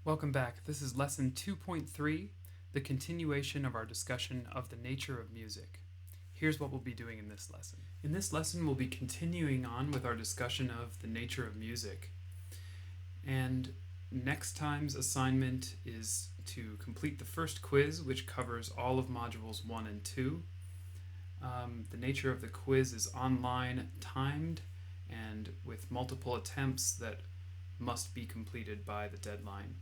Welcome back. This is lesson 2.3, the continuation of our discussion of the nature of music. Here's what we'll be doing in this lesson. In this lesson, we'll be continuing on with our discussion of the nature of music. And next time's assignment is to complete the first quiz, which covers all of modules 1 and 2. The nature of the quiz is online, timed, and with multiple attempts that must be completed by the deadline.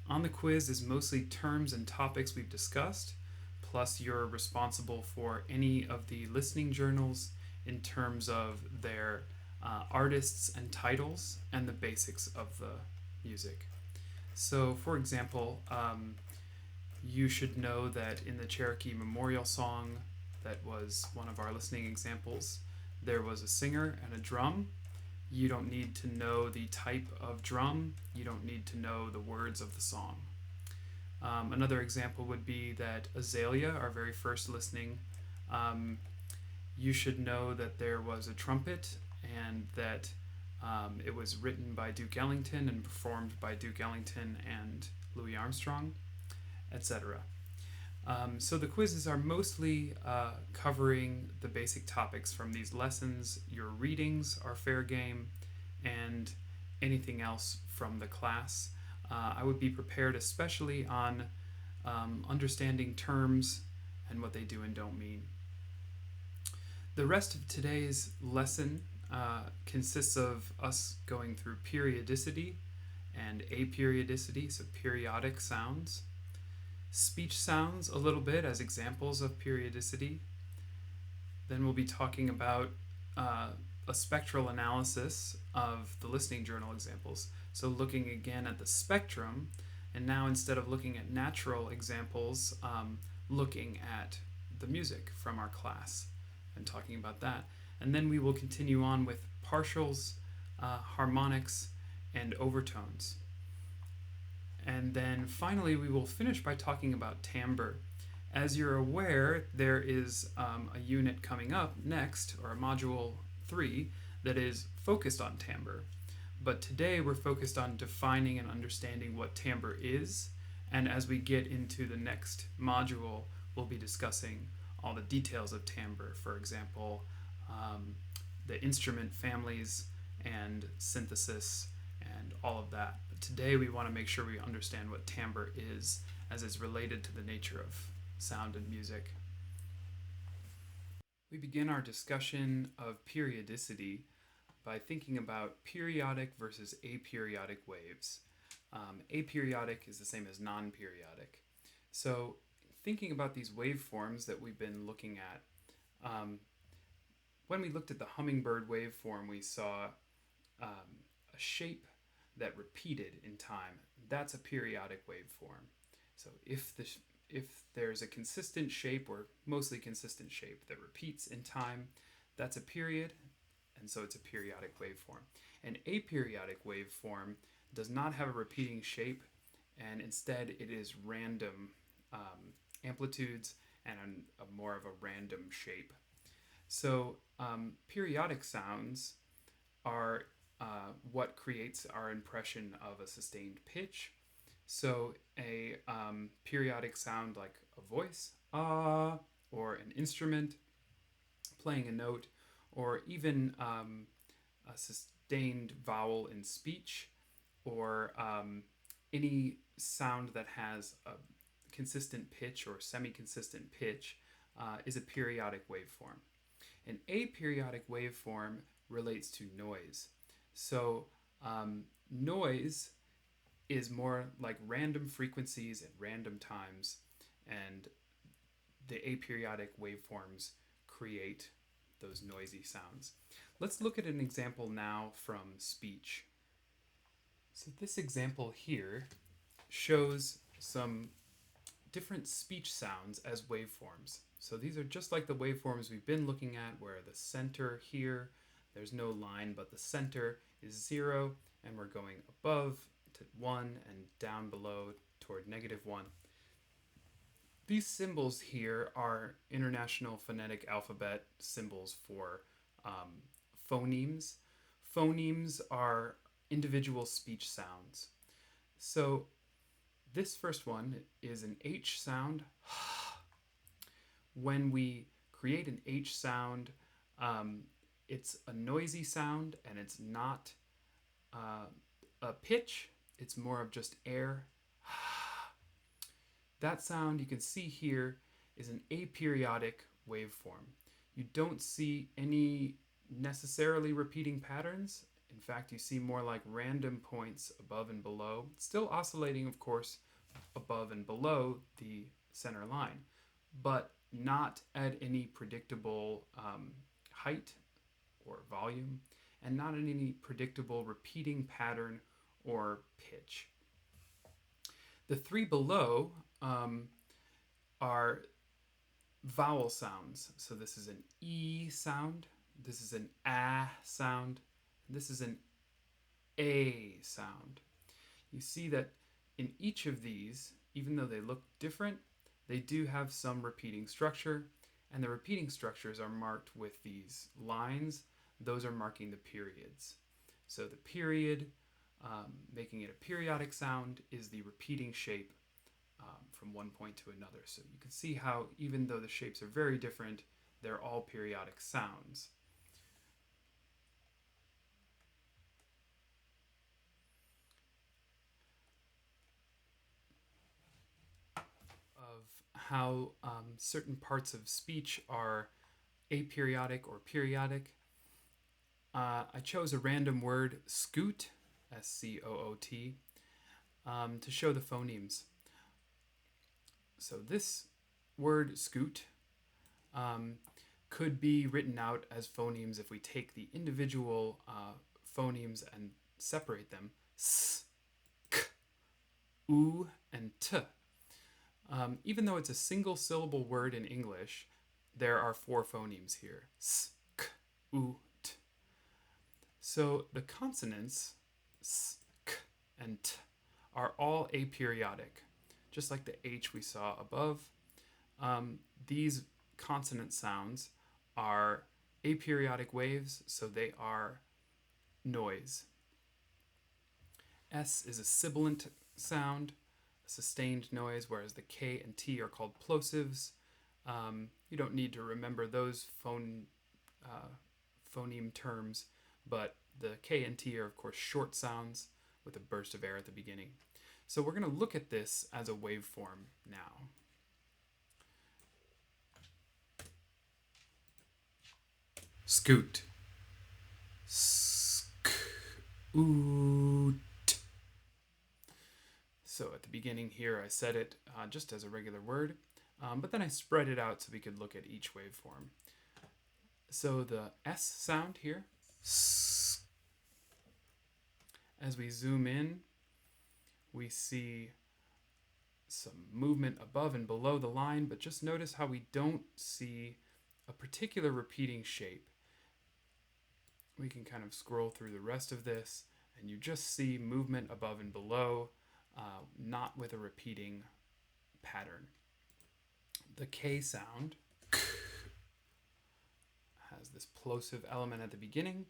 On the quiz is mostly terms and topics we've discussed, plus you're responsible for any of the listening journals in terms of their artists and titles and the basics of the music. So, for example, you should know that in the Cherokee Memorial Song, that was one of our listening examples, there was a singer and a drum. You don't need to know the type of drum. You don't need to know the words of the song. Another example would be that Azalea, our very first listening, you should know that there was a trumpet and that it was written by Duke Ellington and performed by Duke Ellington and Louis Armstrong, etc. So the quizzes are mostly covering the basic topics from these lessons. Your readings are fair game, and anything else from the class. I would be prepared especially on understanding terms and what they do and don't mean. The rest of today's lesson consists of us going through periodicity and aperiodicity, so periodic sounds. Speech sounds a little bit as examples of periodicity. Then we'll be talking about a spectral analysis of the listening journal examples. So looking again at the spectrum, and now instead of looking at natural examples, looking at the music from our class and talking about that. And then we will continue on with partials, harmonics, and overtones. And then finally, we will finish by talking about timbre. As you're aware, there is a unit coming up next, or a module 3, that is focused on timbre. But today we're focused on defining and understanding what timbre is, and as we get into the next module, we'll be discussing all the details of timbre, for example, the instrument families and synthesis and all of that. But today we want to make sure we understand what timbre is as it's related to the nature of sound and music. We begin our discussion of periodicity by thinking about periodic versus aperiodic waves. Aperiodic is the same as non-periodic. So thinking about these waveforms that we've been looking at, when we looked at the hummingbird waveform, we saw a shape that repeated in time. That's a periodic waveform. So if there's a consistent shape, or mostly consistent shape, that repeats in time, that's a period, and so it's a periodic waveform. An aperiodic waveform does not have a repeating shape, and instead it is random amplitudes and a more of a random shape. So periodic sounds are what creates our impression of a sustained pitch. So a periodic sound like a voice, or an instrument playing a note, or even a sustained vowel in speech, or any sound that has a consistent pitch or semi-consistent pitch is a periodic waveform. An aperiodic waveform relates to noise. So noise is more like random frequencies at random times, and the aperiodic waveforms create those noisy sounds. Let's look at an example now from speech. So this example here shows some different speech sounds as waveforms. So these are just like the waveforms we've been looking at, where the center here, there's no line, but the center is 0, and we're going above to 1 and down below toward -1. These symbols here are International Phonetic Alphabet symbols for phonemes. Phonemes are individual speech sounds. So This first one is an H sound. When we create an H sound, it's a noisy sound and it's not a pitch, it's more of just air. That sound you can see here is an aperiodic waveform. You don't see any necessarily repeating patterns. In fact, you see more like random points above and below, still oscillating, of course, above and below the center line, but not at any predictable height or volume, and not in any predictable repeating pattern or pitch. The three below are vowel sounds. So this is an E sound, this is an A sound, this is an A sound. You see that in each of these, even though they look different, they do have some repeating structure, and the repeating structures are marked with these lines. Those are marking the periods. So the period, making it a periodic sound, is the repeating shape from one point to another. So you can see how, even though the shapes are very different, they're all periodic sounds. Of how certain parts of speech are aperiodic or periodic, I chose a random word, scoot, S-C-O-O-T, to show the phonemes. So this word, scoot, could be written out as phonemes if we take the individual phonemes and separate them. S, k, u, and t. Even though it's a single syllable word in English, there are four phonemes here. S, k, u, t. So the consonants, s, k, and t, are all aperiodic, just like the H we saw above. These consonant sounds are aperiodic waves, so they are noise. S is a sibilant sound, a sustained noise, whereas the K and T are called plosives. You don't need to remember those phoneme terms, but the K and T are, of course, short sounds with a burst of air at the beginning. So we're going to look at this as a waveform now. Scoot. Scoot. So at the beginning here, I said it just as a regular word, but then I spread it out so we could look at each waveform. So the S sound here, as we zoom in, we see some movement above and below the line, but just notice how we don't see a particular repeating shape. We can kind of scroll through the rest of this, and you just see movement above and below, not with a repeating pattern. The K sound has this plosive element at the beginning,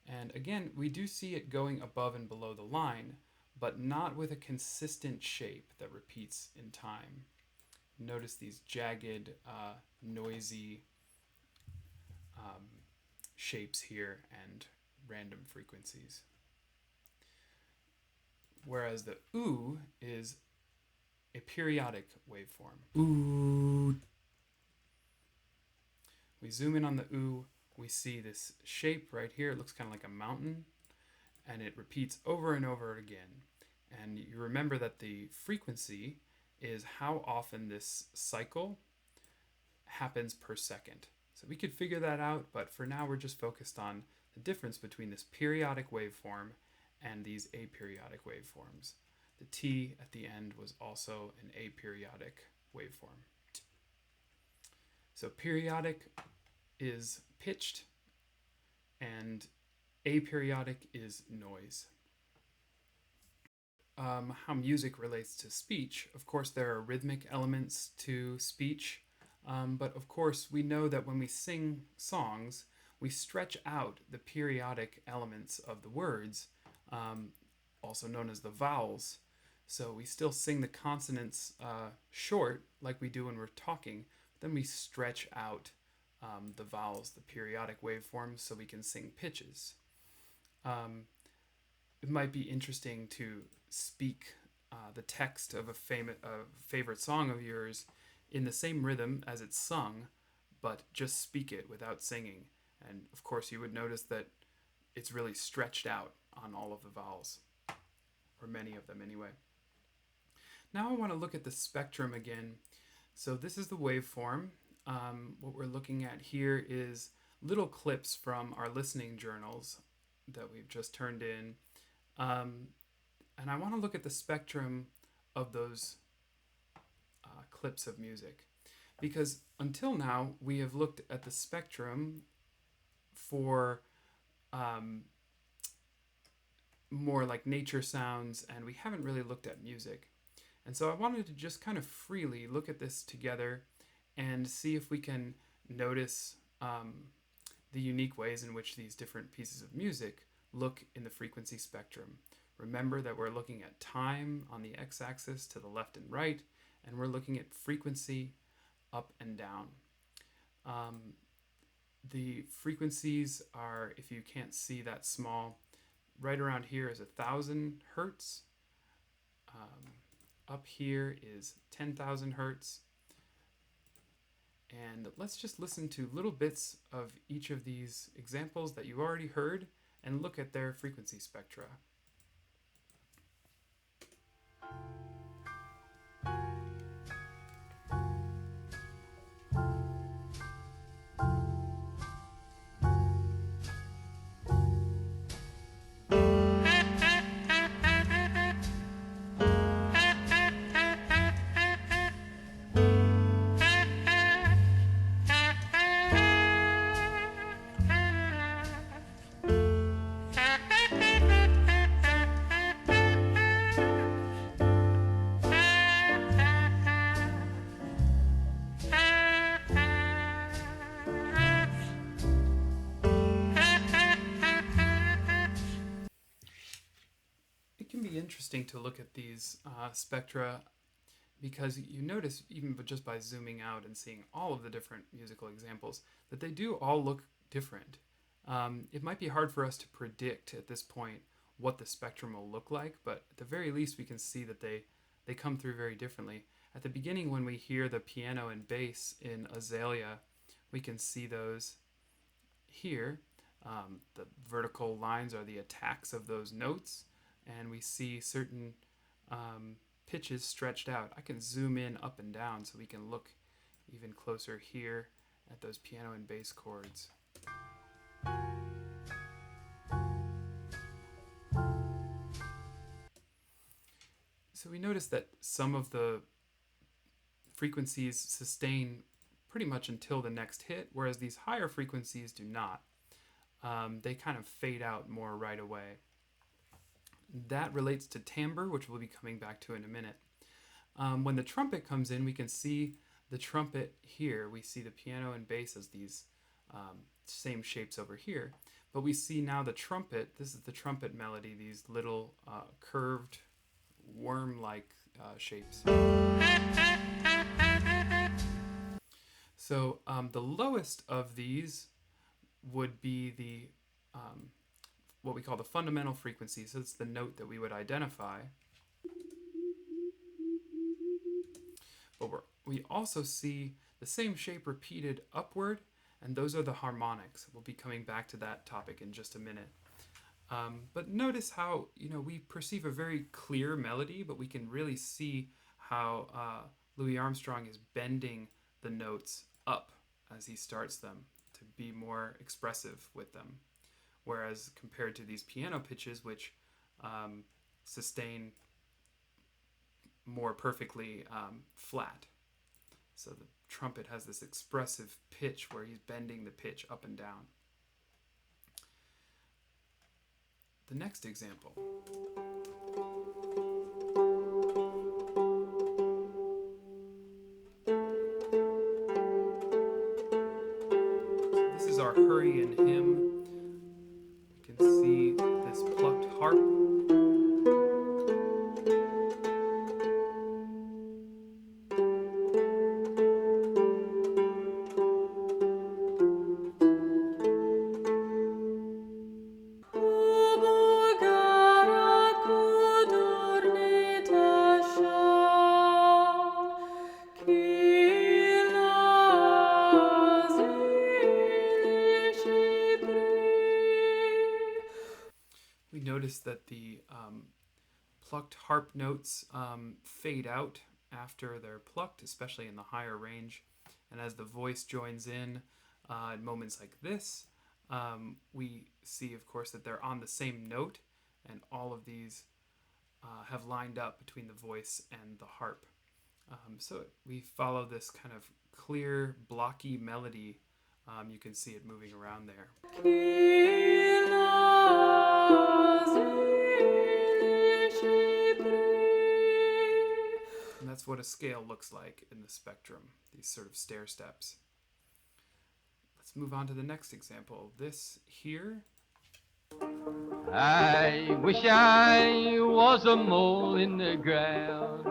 and again, we do see it going above and below the line, but not with a consistent shape that repeats in time. Notice these jagged, noisy shapes here and random frequencies. Whereas the oo is a periodic waveform. Ooh. We zoom in on the oo, we see this shape right here. It looks kind of like a mountain, and it repeats over and over again. And you remember that the frequency is how often this cycle happens per second. So we could figure that out, but for now we're just focused on the difference between this periodic waveform and these aperiodic waveforms. The T at the end was also an aperiodic waveform. So periodic is pitched, and aperiodic is noise. How music relates to speech. Of course, there are rhythmic elements to speech, but of course, we know that when we sing songs, we stretch out the periodic elements of the words, also known as the vowels. So we still sing the consonants short like we do when we're talking, but then we stretch out the vowels, the periodic waveforms, so we can sing pitches. It might be interesting to speak the text of a favorite song of yours in the same rhythm as it's sung, but just speak it without singing. And of course, you would notice that it's really stretched out on all of the vowels, or many of them anyway. Now I want to look at the spectrum again. So this is the waveform. What we're looking at here is little clips from our listening journals that we've just turned in. And I want to look at the spectrum of those clips of music. Because until now, we have looked at the spectrum for more like nature sounds, and we haven't really looked at music. And so I wanted to just kind of freely look at this together and see if we can notice the unique ways in which these different pieces of music look in the frequency spectrum. Remember that we're looking at time on the x-axis to the left and right, and we're looking at frequency up and down. The frequencies are, if you can't see that small, right around here is 1,000 hertz. Up here is 10,000 hertz. And let's just listen to little bits of each of these examples that you already heard and look at their frequency spectra. Interesting to look at these spectra because you notice, even just by zooming out and seeing all of the different musical examples, that they do all look different. It might be hard for us to predict at this point what the spectrum will look like, but at the very least we can see that they come through very differently. At the beginning, when we hear the piano and bass in Azalea, we can see those here. The vertical lines are the attacks of those notes, and we see certain pitches stretched out. I can zoom in up and down so we can look even closer here at those piano and bass chords. So we notice that some of the frequencies sustain pretty much until the next hit, whereas these higher frequencies do not. They kind of fade out more right away. That relates to timbre, which we'll be coming back to in a minute. When the trumpet comes in, we can see the trumpet here. We see the piano and bass as these same shapes over here. But we see now the trumpet, this is the trumpet melody, these little curved worm-like shapes. So the lowest of these would be the what we call the fundamental frequency. So it's the note that we would identify. But we also see the same shape repeated upward, and those are the harmonics. We'll be coming back to that topic in just a minute. But notice how, we perceive a very clear melody, but we can really see how Louis Armstrong is bending the notes up as he starts them to be more expressive with them. Whereas compared to these piano pitches, which sustain more perfectly flat. So the trumpet has this expressive pitch where he's bending the pitch up and down. The next example. So this is our hurry and hymn. You can see this plucked harp. that the plucked harp notes fade out after they're plucked, especially in the higher range. And as the voice joins in moments like this, we see, of course, that they're on the same note, and all of these have lined up between the voice and the harp. So we follow this kind of clear, blocky melody. You can see it moving around there. And that's what a scale looks like in the spectrum, these sort of stair steps. Let's move on to the next example. This here. I wish I was a mole in the ground.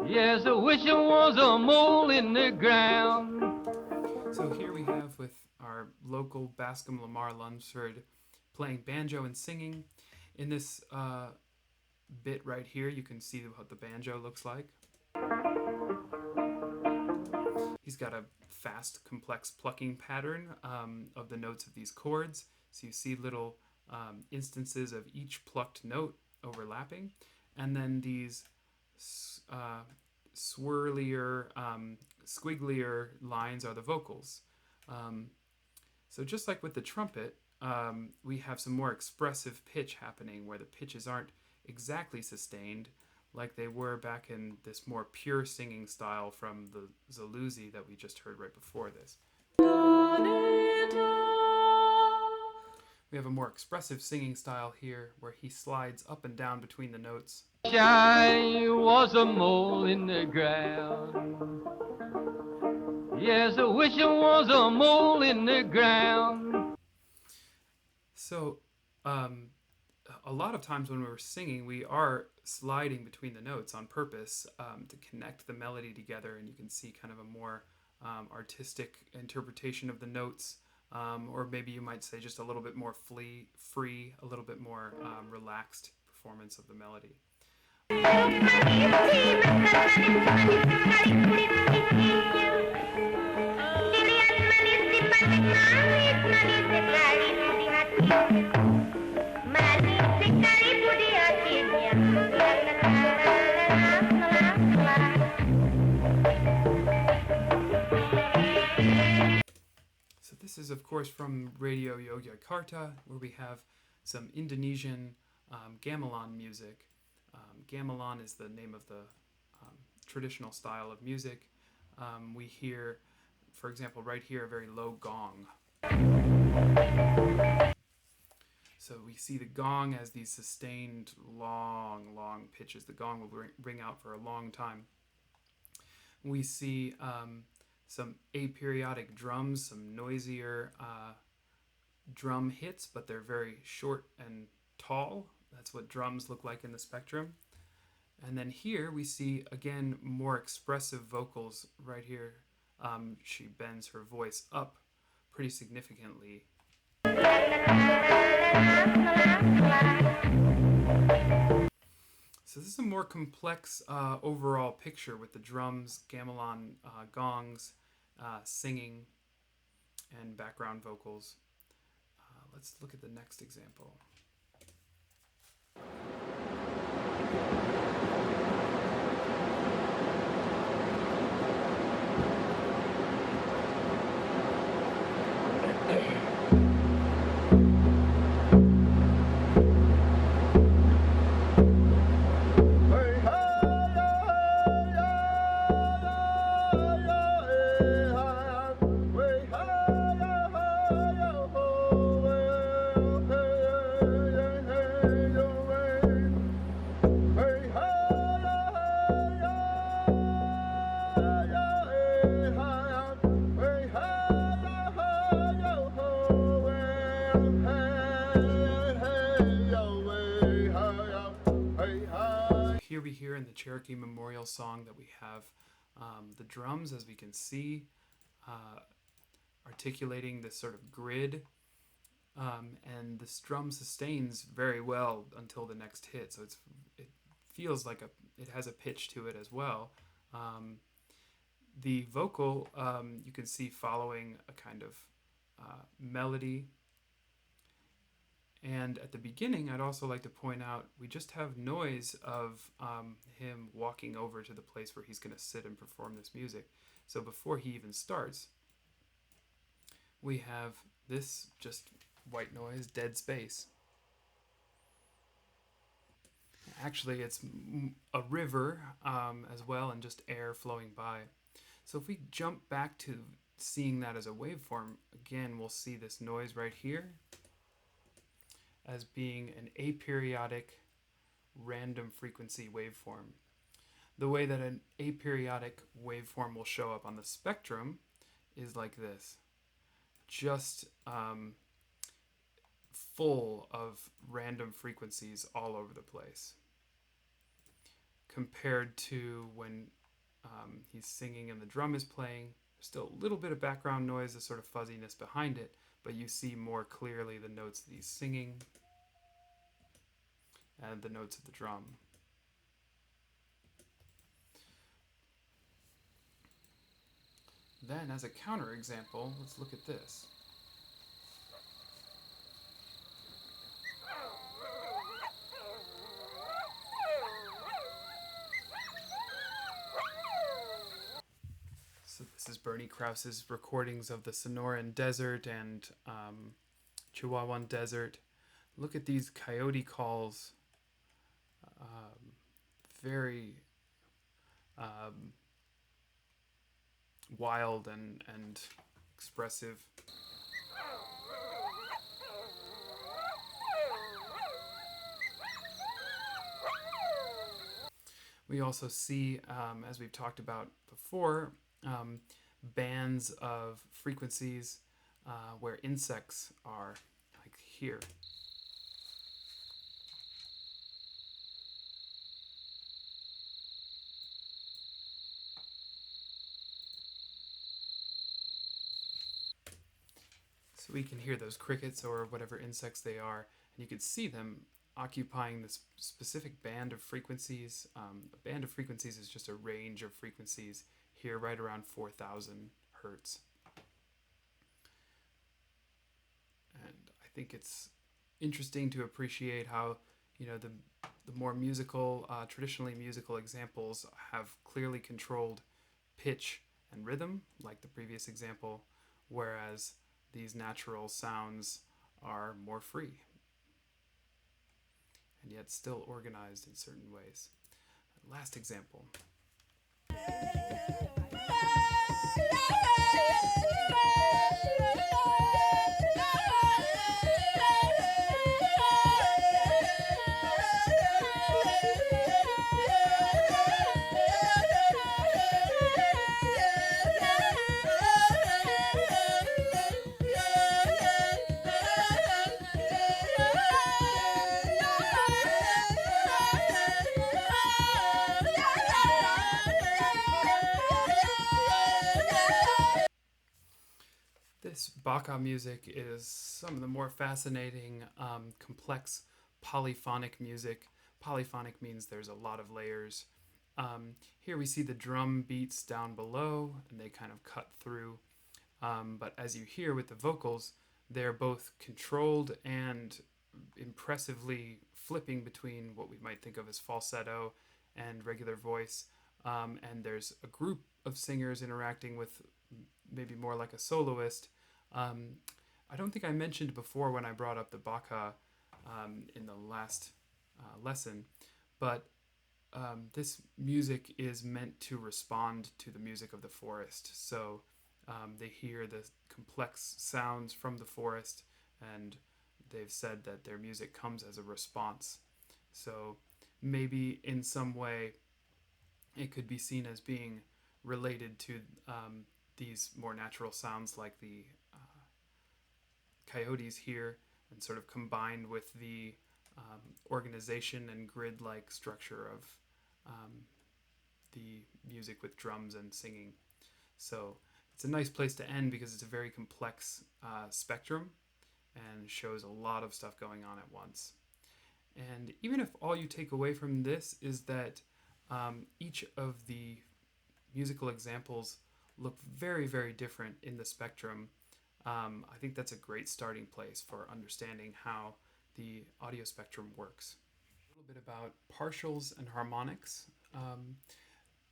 Yes, I wish I was a mole in the ground. So here we have with our local Bascom Lamar Lunsford playing banjo and singing. In this bit right here, you can see what the banjo looks like. He's got a fast, complex plucking pattern of the notes of these chords. So you see little instances of each plucked note overlapping. And then these swirlier, squigglier lines are the vocals. So just like with the trumpet, we have some more expressive pitch happening where the pitches aren't exactly sustained like they were back in this more pure singing style from the Zaluzzi that we just heard right before this. We have a more expressive singing style here where he slides up and down between the notes. I was a mole in the ground. Yes, I wish I was a mole in the ground. So, a lot of times when we're singing, we are sliding between the notes on purpose to connect the melody together, and you can see kind of a more artistic interpretation of the notes, or maybe you might say just a little bit more free, a little bit more relaxed performance of the melody. So this is, of course, from Radio Yogyakarta, where we have some Indonesian gamelan music. Gamelan is the name of the traditional style of music. We hear, for example, right here, a very low gong. So we see the gong as these sustained, long pitches. The gong will ring out for a long time. We see some aperiodic drums, some noisier drum hits, but they're very short and tall. That's what drums look like in the spectrum. And then here we see, again, more expressive vocals right here. She bends her voice up pretty significantly. So this is a more complex overall picture with the drums, gamelan, gongs, singing, and background vocals. Let's look at the next example. Here we hear in the Cherokee Memorial Song that we have the drums, as we can see, articulating this sort of grid, and this drum sustains very well until the next hit, so it feels like it has a pitch to it as well. The vocal, you can see following a kind of melody, And at the beginning, I'd also like to point out we just have noise of him walking over to the place where he's going to sit and perform this music. So before he even starts, we have this just white noise, dead space. Actually, it's a river as well, and just air flowing by. So if we jump back to seeing that as a waveform, again, we'll see this noise right here as being an aperiodic random frequency waveform. The way that an aperiodic waveform will show up on the spectrum is like this, just full of random frequencies all over the place, compared to when he's singing and the drum is playing. There's still a little bit of background noise, a sort of fuzziness behind it, but you see more clearly the notes that he's singing and the notes of the drum. Then, as a counterexample, let's look at this. So this is Bernie Krause's recordings of the Sonoran Desert and Chihuahuan Desert. Look at these coyote calls. Very wild and expressive. We also see, as we've talked about before, bands of frequencies where insects are, like here. So we can hear those crickets or whatever insects they are, and you can see them occupying this specific band of frequencies. A band of frequencies is just a range of frequencies here right around 4,000 hertz. And I think it's interesting to appreciate how, you know, the more musical, traditionally musical examples have clearly controlled pitch and rhythm, like the previous example, whereas these natural sounds are more free and yet still organized in certain ways. Last example. This Baka music is some of the more fascinating, complex polyphonic music. Polyphonic means there's a lot of layers. Here we see the drum beats down below, and they kind of cut through. But as you hear with the vocals, they're both controlled and impressively flipping between what we might think of as falsetto and regular voice. And there's a group of singers interacting with maybe more like a soloist. I don't think I mentioned before when I brought up the Baka in the last lesson, but this music is meant to respond to the music of the forest. So they hear the complex sounds from the forest, and they've said that their music comes as a response. So maybe in some way it could be seen as being related to these more natural sounds like the coyotes here, and sort of combined with the organization and grid-like structure of the music with drums and singing. So it's a nice place to end because it's a very complex spectrum and shows a lot of stuff going on at once. And even if all you take away from this is that each of the musical examples look very, very different in the spectrum, I think that's a great starting place for understanding how the audio spectrum works. A little bit about partials and harmonics.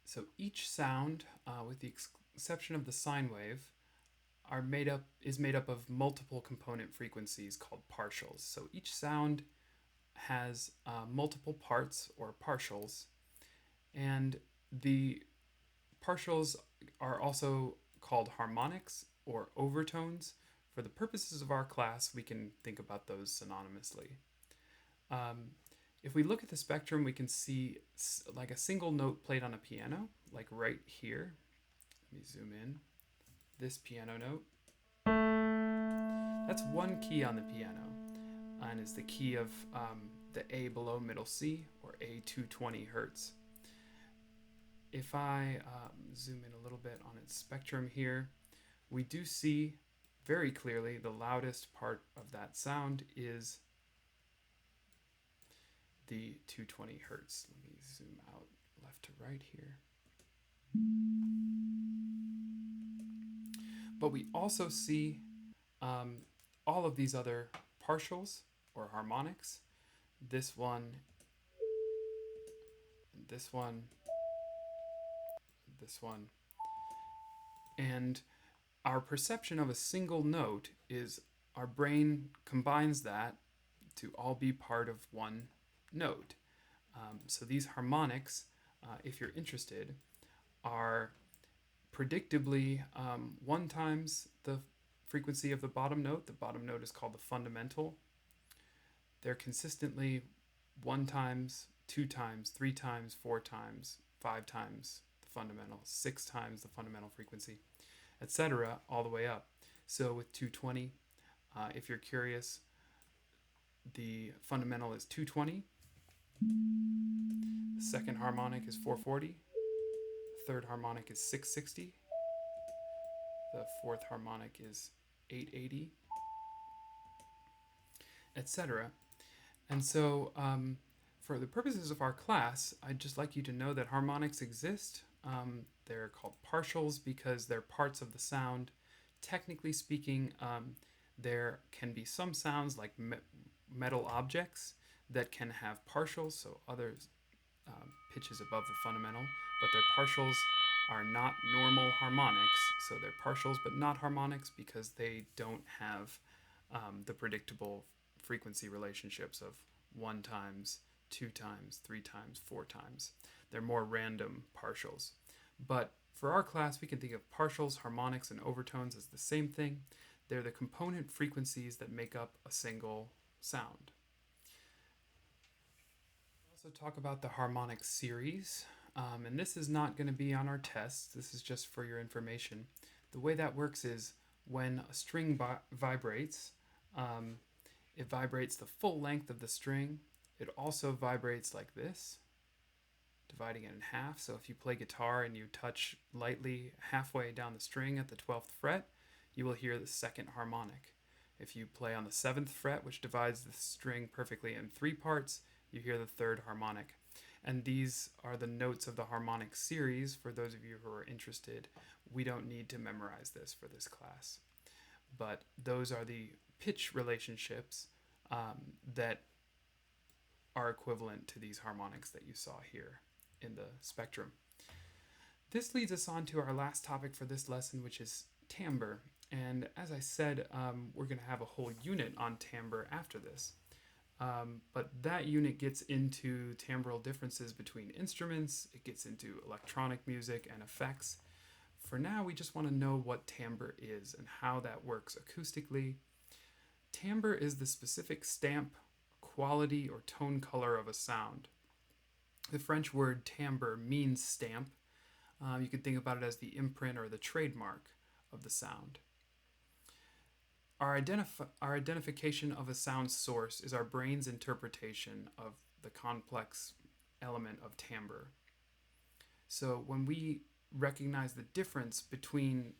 So each sound, with the exception of the sine wave, is made up of multiple component frequencies called partials. So each sound has multiple parts or partials, and the partials are also called harmonics or overtones. For the purposes of our class, we can think about those synonymously. If we look at the spectrum, we can see like a single note played on a piano, like right here. Let me zoom in. This piano note. That's one key on the piano, and is the key of the A below middle C, or A 220 hertz. If I zoom in a little bit on its spectrum here, we do see very clearly the loudest part of that sound is the 220 hertz. Let me zoom out left to right here. But we also see all of these other partials or harmonics. This one, and this one, and this one. And our perception of a single note is our brain combines that to all be part of one note. So these harmonics, if you're interested, are predictably 1 times the frequency of the bottom note. The bottom note is called the fundamental. They're consistently 1 times, 2 times, 3 times, 4 times, 5 times the fundamental, 6 times the fundamental frequency, etc., all the way up. So with 220, if you're curious, the fundamental is 220. The second harmonic is 440. The third harmonic is 660. The fourth harmonic is 880, etc. And so, for the purposes of our class, I'd just like you to know that harmonics exist. They're called partials because they're parts of the sound. Technically speaking, there can be some sounds like metal objects that can have partials, so other pitches above the fundamental, but their partials are not normal harmonics. So they're partials but not harmonics because they don't have the predictable frequency relationships of 1 times, 2 times, 3 times, 4 times. They're more random partials. But for our class, we can think of partials, harmonics, and overtones as the same thing. They're the component frequencies that make up a single sound. We'll also talk about the harmonic series. And this is not going to be on our tests. This is just for your information. The way that works is when a string vibrates, it vibrates the full length of the string. It also vibrates like this, dividing it in half. So if you play guitar and you touch lightly halfway down the string at the 12th fret, you will hear the second harmonic. If you play on the 7th fret, which divides the string perfectly in 3 parts, you hear the third harmonic. And these are the notes of the harmonic series. For those of you who are interested, we don't need to memorize this for this class. But those are the pitch relationships that are equivalent to these harmonics that you saw here in the spectrum. This leads us on to our last topic for this lesson, which is timbre. And as I said, we're going to have a whole unit on timbre after this. But that unit gets into timbral differences between instruments, it gets into electronic music and effects. For now, we just want to know what timbre is and how that works acoustically. Timbre is the specific stamp, quality, or tone color of a sound. The French word timbre means stamp. You can think about it as the imprint or the trademark of the sound. Our identification of a sound source is our brain's interpretation of the complex element of timbre. So when we recognize the difference between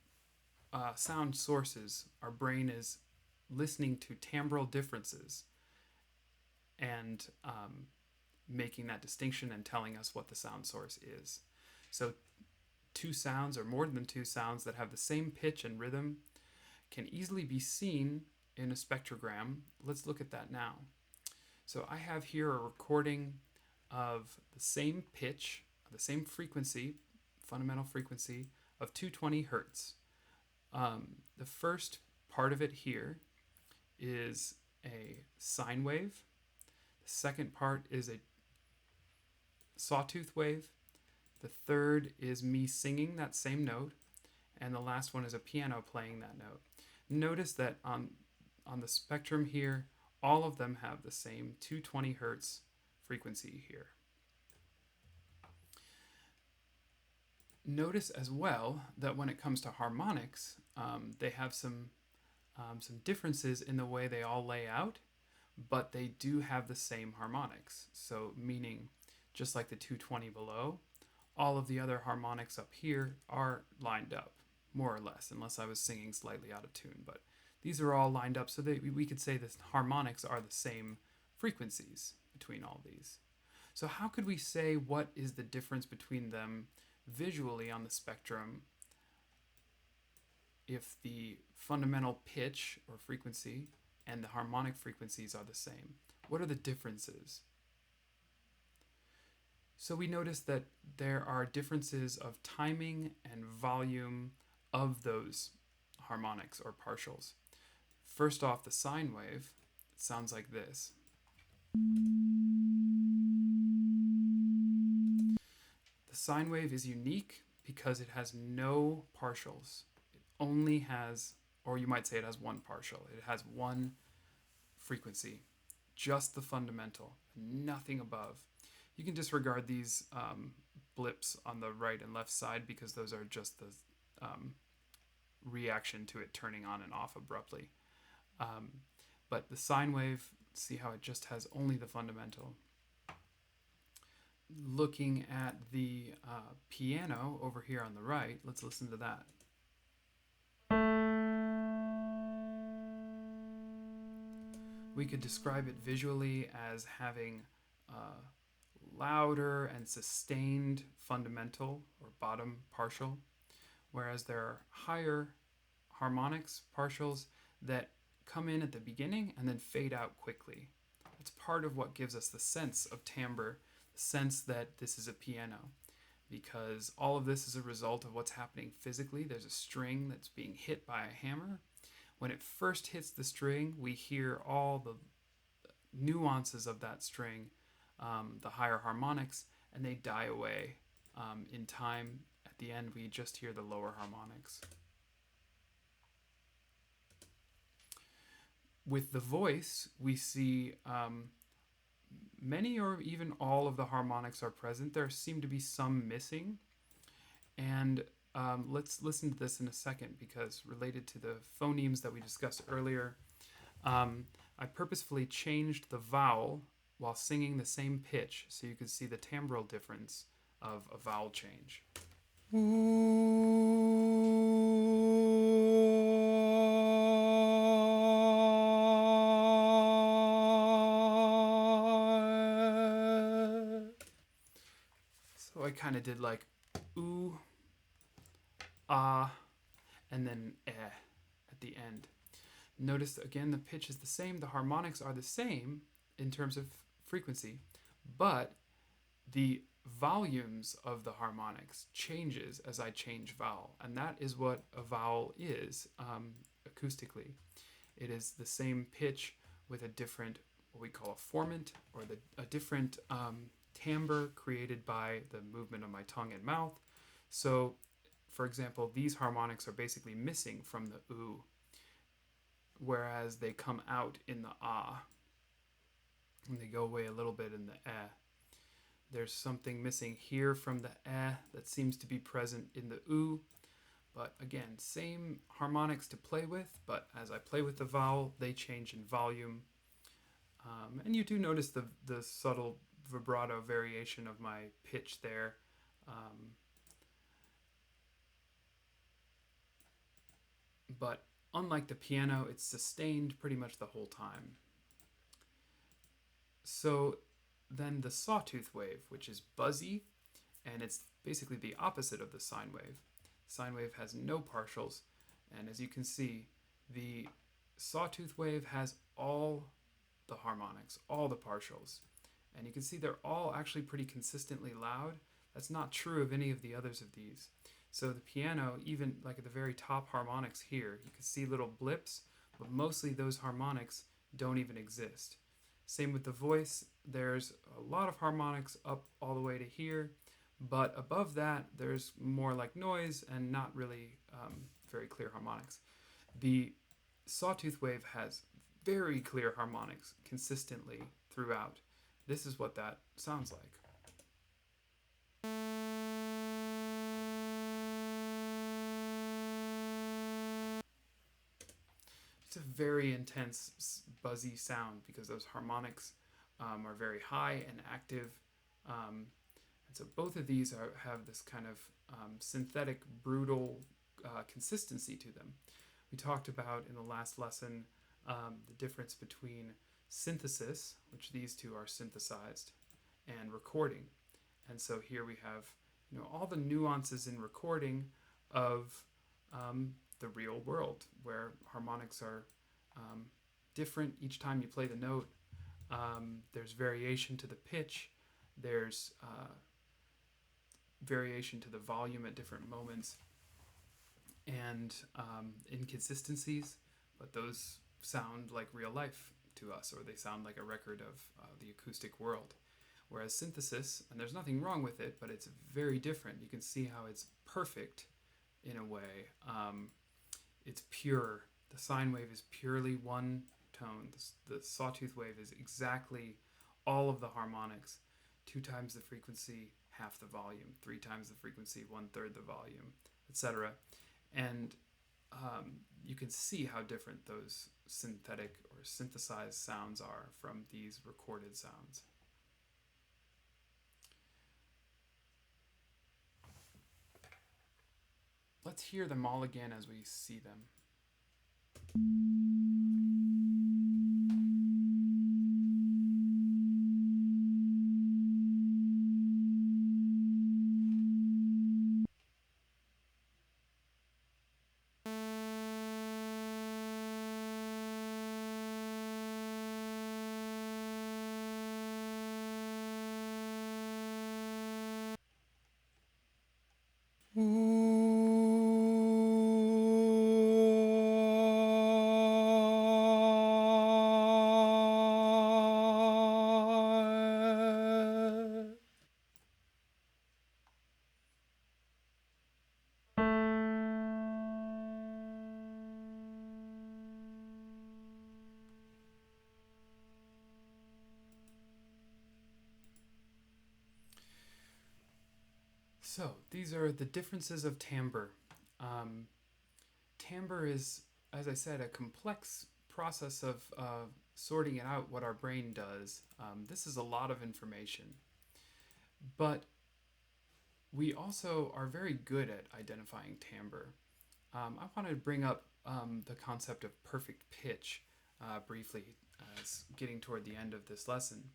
sound sources, our brain is listening to timbral differences and making that distinction and telling us what the sound source is. So 2 sounds or more than 2 sounds that have the same pitch and rhythm can easily be seen in a spectrogram. Let's look at that now. So I have here a recording of the same pitch, the same frequency, fundamental frequency of 220 hertz. The first part of it here is a sine wave. The second part is a sawtooth wave. The third is me singing that same note. And the last one is a piano playing that note. Notice that on the spectrum here, all of them have the same 220 hertz frequency here. Notice as well that when it comes to harmonics, they have some differences in the way they all lay out, but they do have the same harmonics. So meaning, just like the 220 below, all of the other harmonics up here are lined up, more or less, unless I was singing slightly out of tune. But these are all lined up so that we could say the harmonics are the same frequencies between all these. So how could we say what is the difference between them visually on the spectrum if the fundamental pitch or frequency and the harmonic frequencies are the same? What are the differences? So we notice that there are differences of timing and volume of those harmonics or partials. First off, the sine wave sounds like this. The sine wave is unique because it has no partials. It only has, or you might say it has one partial. It has one frequency, just the fundamental, nothing above. You can disregard these blips on the right and left side because those are just the reaction to it turning on and off abruptly. But the sine wave, see how it just has only the fundamental. Looking at the piano over here on the right, let's listen to that. We could describe it visually as having louder and sustained fundamental or bottom partial, whereas there are higher harmonics partials that come in at the beginning and then fade out quickly. It's part of what gives us the sense of timbre, the sense that this is a piano, because all of this is a result of what's happening physically. There's a string that's being hit by a hammer. When it first hits the string, we hear all the nuances of that string, the higher harmonics, and they die away in time. At the end, we just hear the lower harmonics. With the voice, we see many or even all of the harmonics are present. There seem to be some missing. And let's listen to this in a second because related to the phonemes that we discussed earlier, I purposefully changed the vowel while singing the same pitch so you could see the timbral difference of a vowel change. So I kind of did like ooh, ah, and then eh at the end. Notice again the pitch is the same, the harmonics are the same in terms of frequency, but the volumes of the harmonics changes as I change vowel, and that is what a vowel is acoustically. It is the same pitch with a different, what we call a formant, or a different timbre created by the movement of my tongue and mouth. So, for example, these harmonics are basically missing from the oo, whereas they come out in the ah, and they go away a little bit in the eh. There's something missing here from the eh that seems to be present in the oo. But again, same harmonics to play with, but as I play with the vowel, they change in volume. And you do notice the subtle vibrato variation of my pitch there. But unlike the piano, it's sustained pretty much the whole time. So then the sawtooth wave, which is buzzy, and it's basically the opposite of the sine wave. Sine wave has no partials, and as you can see, the sawtooth wave has all the harmonics, all the partials. And you can see they're all actually pretty consistently loud. That's not true of any of the others of these. So the piano, even like at the very top harmonics here, you can see little blips, but mostly those harmonics don't even exist. Same with the voice, there's a lot of harmonics up all the way to here, but above that there's more like noise and not really very clear harmonics. The sawtooth wave has very clear harmonics consistently throughout. This is what that sounds like. It's a very intense, buzzy sound because those harmonics are very high and active. And so both of these have this kind of synthetic, brutal consistency to them. We talked about in the last lesson the difference between synthesis, which these two are synthesized, and recording. And so here we have all the nuances in recording of the real world, where harmonics are different each time you play the note. There's variation to the pitch. There's variation to the volume at different moments, and inconsistencies, but those sound like real life to us, or they sound like a record of the acoustic world. Whereas synthesis, and there's nothing wrong with it, but it's very different. You can see how it's perfect in a way. It's pure. The sine wave is purely one tone. The sawtooth wave is exactly all of the harmonics, 2 times the frequency, half the volume, 3 times the frequency, 1/3 the volume, etc. And you can see how different those synthetic or synthesized sounds are from these recorded sounds. Let's hear them all again as we see them. So these are the differences of timbre. Timbre is, as I said, a complex process of sorting it out what our brain does. This is a lot of information. But we also are very good at identifying timbre. I wanted to bring up the concept of perfect pitch briefly as getting toward the end of this lesson.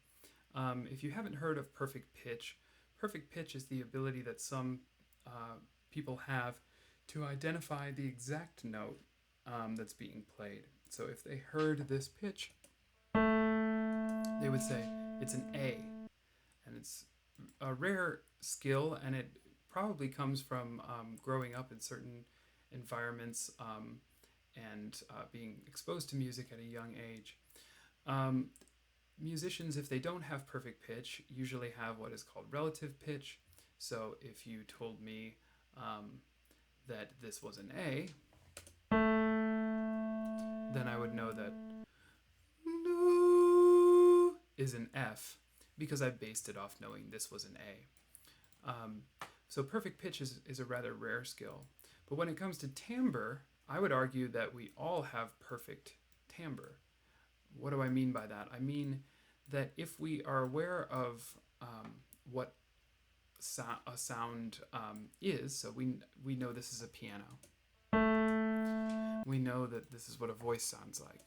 If you haven't heard of perfect pitch is the ability that some people have to identify the exact note that's being played. So if they heard this pitch, they would say it's an A. And it's a rare skill, and it probably comes from growing up in certain environments and being exposed to music at a young age. Musicians, if they don't have perfect pitch, usually have what is called relative pitch. So if you told me that this was an A, then I would know that no is an F, because I based it off knowing this was an A. So perfect pitch is a rather rare skill. But when it comes to timbre, I would argue that we all have perfect timbre. What do I mean by that? I mean that if we are aware of what a sound is, so we know this is a piano. We know that this is what a voice sounds like.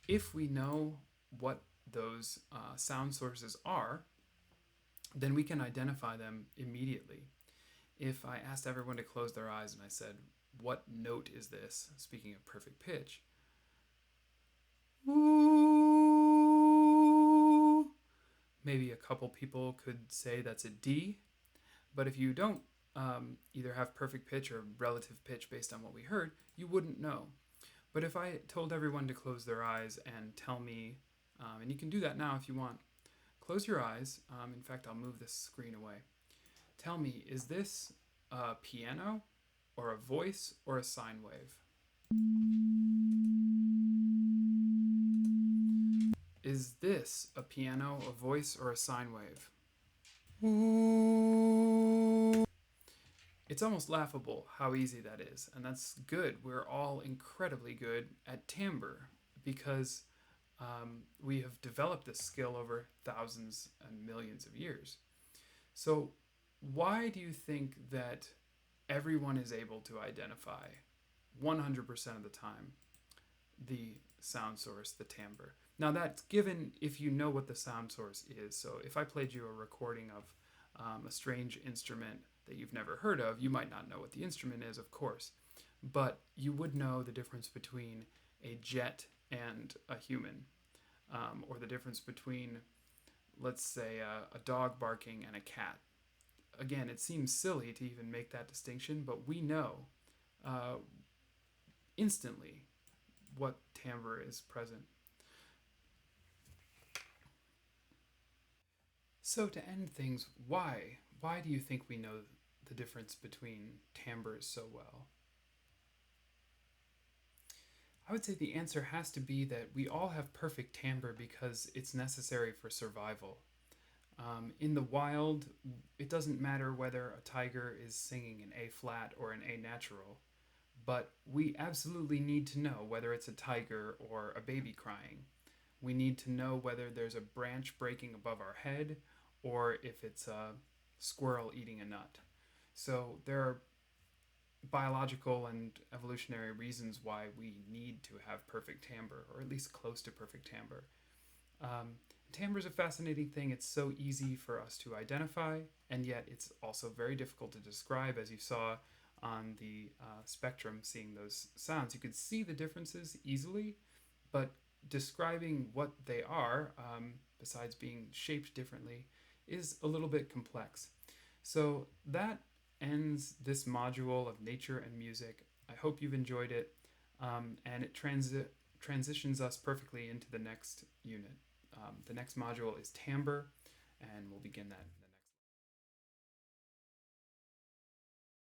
If we know what those sound sources are, then we can identify them immediately. If I asked everyone to close their eyes and I said, what note is this? Speaking of perfect pitch, Ooh. Maybe a couple people could say that's a D, but if you don't either have perfect pitch or relative pitch based on what we heard, you wouldn't know. But if I told everyone to close their eyes and tell me, and you can do that now if you want, close your eyes. In fact, I'll move this screen away. Tell me, is this a piano or a voice or a sine wave? Is this a piano, a voice, or a sine wave? It's almost laughable how easy that is, and that's good. We're all incredibly good at timbre because we have developed this skill over thousands and millions of years. So, why do you think that everyone is able to identify 100% of the time the sound source, the timbre? Now, that's given if you know what the sound source is. So, if I played you a recording of a strange instrument that you've never heard of, you might not know what the instrument is, of course, but you would know the difference between a jet and a human, or the difference between, let's say, a dog barking and a cat. Again, it seems silly to even make that distinction, but we know uh, instantly what timbre is present. So to end things, why? Why do you think we know the difference between timbres so well? I would say the answer has to be that we all have perfect timbre because it's necessary for survival. In the wild, it doesn't matter whether a tiger is singing an A flat or an A natural, but we absolutely need to know whether it's a tiger or a baby crying. We need to know whether there's a branch breaking above our head or if it's a squirrel eating a nut. So there are biological and evolutionary reasons why we need to have perfect timbre, or at least close to perfect timbre. Timbre is a fascinating thing. It's so easy for us to identify, and yet it's also very difficult to describe, as you saw on the spectrum, seeing those sounds. You could see the differences easily, but describing what they are, besides being shaped differently, is a little bit complex. So that ends this module of nature and music. I hope you've enjoyed it, and it transitions us perfectly into the next unit. The next module is timbre, and we'll begin that